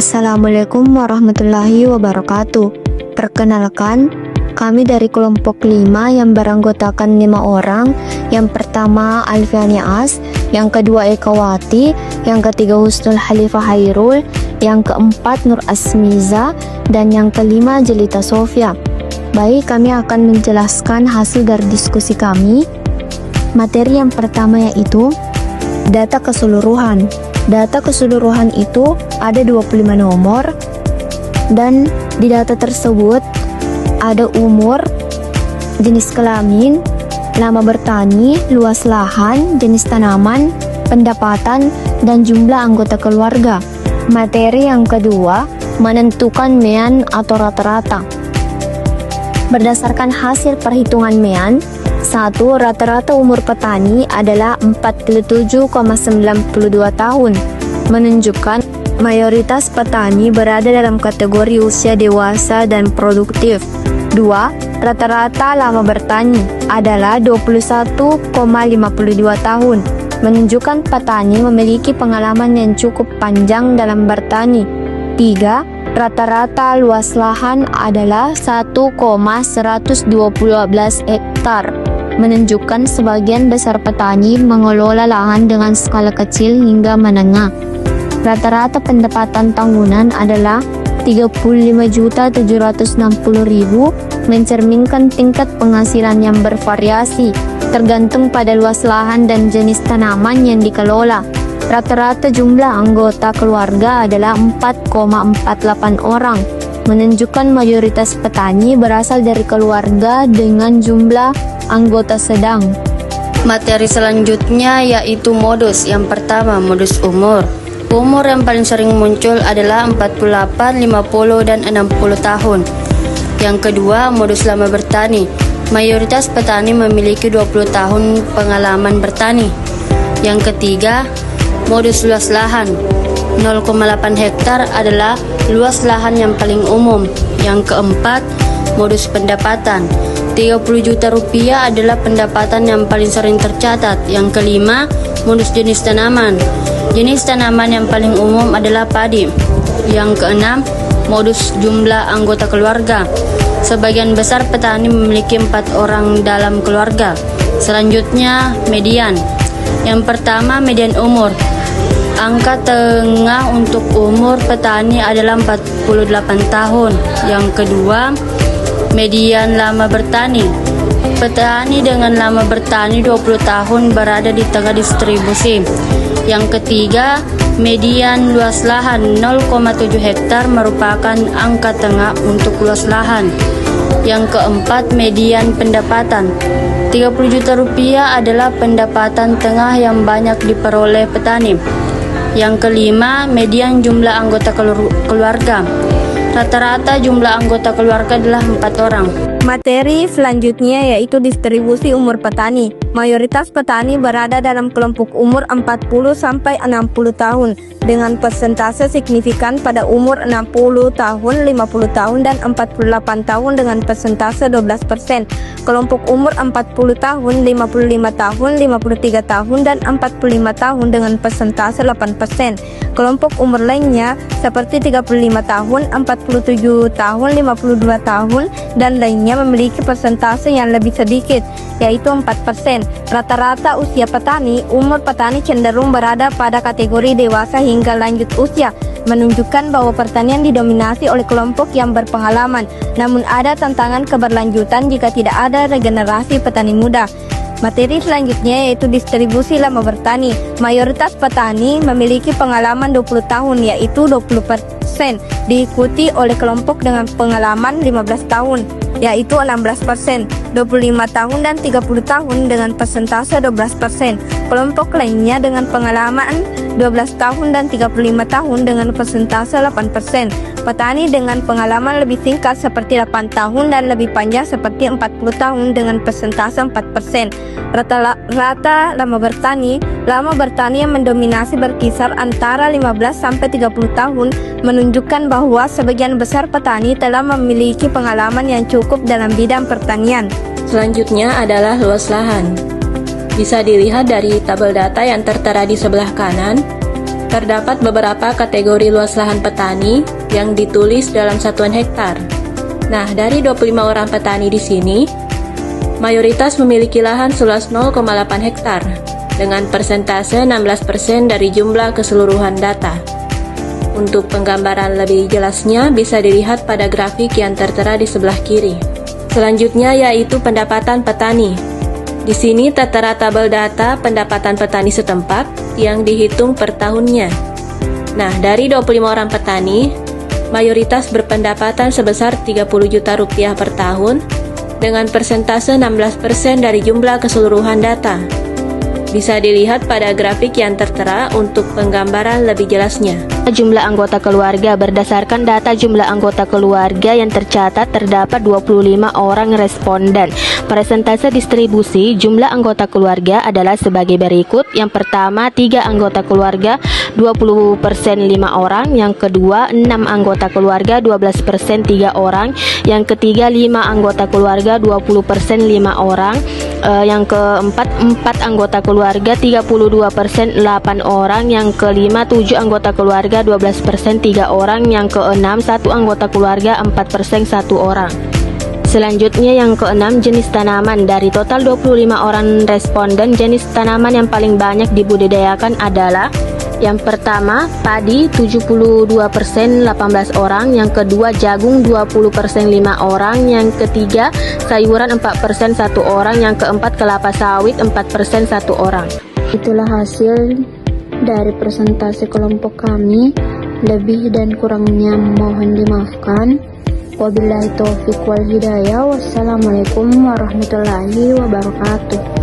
Assalamualaikum warahmatullahi wabarakatuh. Perkenalkan, kami dari kelompok 5 yang beranggotakan 5 orang. Yang pertama Alfiani As, yang kedua Ekawati, yang ketiga Husnul Halifah Hairul, yang keempat Nur Asmiza, dan yang kelima Jelita Sofia. Baik, kami akan menjelaskan hasil dari diskusi kami. Materi yang pertama yaitu data keseluruhan. Data keseluruhan itu ada 25 nomor, dan di data tersebut ada umur, jenis kelamin, lama bertani, luas lahan, jenis tanaman, pendapatan, dan jumlah anggota keluarga. Materi yang kedua, menentukan mean atau rata-rata. Berdasarkan hasil perhitungan mean, 1. Rata-rata umur petani adalah 47,92 tahun, menunjukkan mayoritas petani berada dalam kategori usia dewasa dan produktif. 2. Rata-rata lama bertani adalah 21,52 tahun, menunjukkan petani memiliki pengalaman yang cukup panjang dalam bertani. 3. Rata-rata luas lahan adalah 1,112 hektar, menunjukkan sebagian besar petani mengelola lahan dengan skala kecil hingga menengah. Rata-rata pendapatan tahunan adalah 35.760.000, mencerminkan tingkat penghasilan yang bervariasi, tergantung pada luas lahan dan jenis tanaman yang dikelola. Rata-rata jumlah anggota keluarga adalah 4,48 orang, menunjukkan mayoritas petani berasal dari keluarga dengan jumlah anggota sedang. Materi selanjutnya yaitu modus. Yang pertama, modus umur. Umur yang paling sering muncul adalah 48, 50, dan 60 tahun. Yang kedua, modus lama bertani. Mayoritas petani memiliki 20 tahun pengalaman bertani. Yang ketiga, modus luas lahan. 0,8 hektar adalah luas lahan yang paling umum. Yang keempat, modus pendapatan. 30 juta rupiah adalah pendapatan yang paling sering tercatat. Yang kelima, modus jenis tanaman. Jenis tanaman yang paling umum adalah padi. Yang keenam, modus jumlah anggota keluarga. Sebagian besar petani memiliki 4 orang dalam keluarga. Selanjutnya, median. Yang pertama, median umur. Angka tengah untuk umur petani adalah 48 tahun. Yang kedua, median lama bertani. Petani dengan lama bertani 20 tahun berada di tengah distribusi. Yang ketiga, median luas lahan 0,7 hektar merupakan angka tengah untuk luas lahan. Yang keempat, median pendapatan. 30 juta rupiah adalah pendapatan tengah yang banyak diperoleh petani. Yang kelima, median jumlah anggota keluarga. Rata-rata jumlah anggota keluarga adalah 4 orang. Materi selanjutnya yaitu distribusi umur petani. Mayoritas petani berada dalam kelompok umur 40 sampai 60 tahun dengan persentase signifikan pada umur 60 tahun, 50 tahun, dan 48 tahun dengan persentase 12%. Kelompok umur 40 tahun, 55 tahun, 53 tahun, dan 45 tahun dengan persentase 8%. Kelompok umur lainnya seperti 35 tahun, 47 tahun, 52 tahun, dan lainnya memiliki persentase yang lebih sedikit, yaitu 4%. Rata-rata usia petani, umur petani cenderung berada pada kategori dewasa hingga lanjut usia, menunjukkan bahwa pertanian didominasi oleh kelompok yang berpengalaman. Namun ada tantangan keberlanjutan jika tidak ada regenerasi petani muda. Materi selanjutnya yaitu distribusi lama bertani. Mayoritas petani memiliki pengalaman 20 tahun, yaitu 20%, diikuti oleh kelompok dengan pengalaman 15 tahun, yaitu 16%, 25 tahun, dan 30 tahun dengan persentase 12%. Kelompok lainnya dengan pengalaman 12 tahun dan 35 tahun dengan persentase 8%. Petani dengan pengalaman lebih singkat seperti 8 tahun dan lebih panjang seperti 40 tahun dengan persentase 4%. Rata-rata lama bertani yang mendominasi berkisar antara 15 sampai 30 tahun, menunjukkan bahwa sebagian besar petani telah memiliki pengalaman yang cukup dalam bidang pertanian. Selanjutnya adalah luas lahan. Bisa dilihat dari tabel data yang tertera di sebelah kanan. Terdapat beberapa kategori luas lahan petani yang ditulis dalam satuan hektar. Nah, dari 25 orang petani di sini, mayoritas memiliki lahan seluas 0,8 hektar dengan persentase 16% dari jumlah keseluruhan data. Untuk penggambaran lebih jelasnya bisa dilihat pada grafik yang tertera di sebelah kiri. Selanjutnya yaitu pendapatan petani. Di sini tertera tabel data pendapatan petani setempat yang dihitung per tahunnya. Nah, dari 25 orang petani, mayoritas berpendapatan sebesar 30 juta rupiah per tahun dengan persentase 16% dari jumlah keseluruhan data. Bisa dilihat pada grafik yang tertera untuk penggambaran lebih jelasnya. Jumlah anggota keluarga. Berdasarkan data jumlah anggota keluarga yang tercatat, terdapat 25 orang responden. Persentase distribusi jumlah anggota keluarga adalah sebagai berikut. Yang pertama, 3 anggota keluarga 20% 5 orang. Yang kedua, 6 anggota keluarga 12% 3 orang. Yang ketiga, 5 anggota keluarga 20% 5 orang. Yang keempat, 4 anggota keluarga 32% 8 orang. Yang kelima, 7 anggota keluarga 12% 3 orang. Yang keenam, 1 anggota keluarga 4% 1 orang. Selanjutnya yang keenam, jenis tanaman. Dari total 25 orang responden, jenis tanaman yang paling banyak dibudidayakan adalah yang pertama, padi 72% 18 orang. Yang kedua, jagung 20% 5 orang. Yang ketiga, sayuran 4% 1 orang. Yang keempat, kelapa sawit 4% 1 orang. Itulah hasil dari presentasi kelompok kami. Lebih dan kurangnya mohon dimaafkan. Wabillahi taufiq wal hidayah. Wassalamualaikum warahmatullahi wabarakatuh.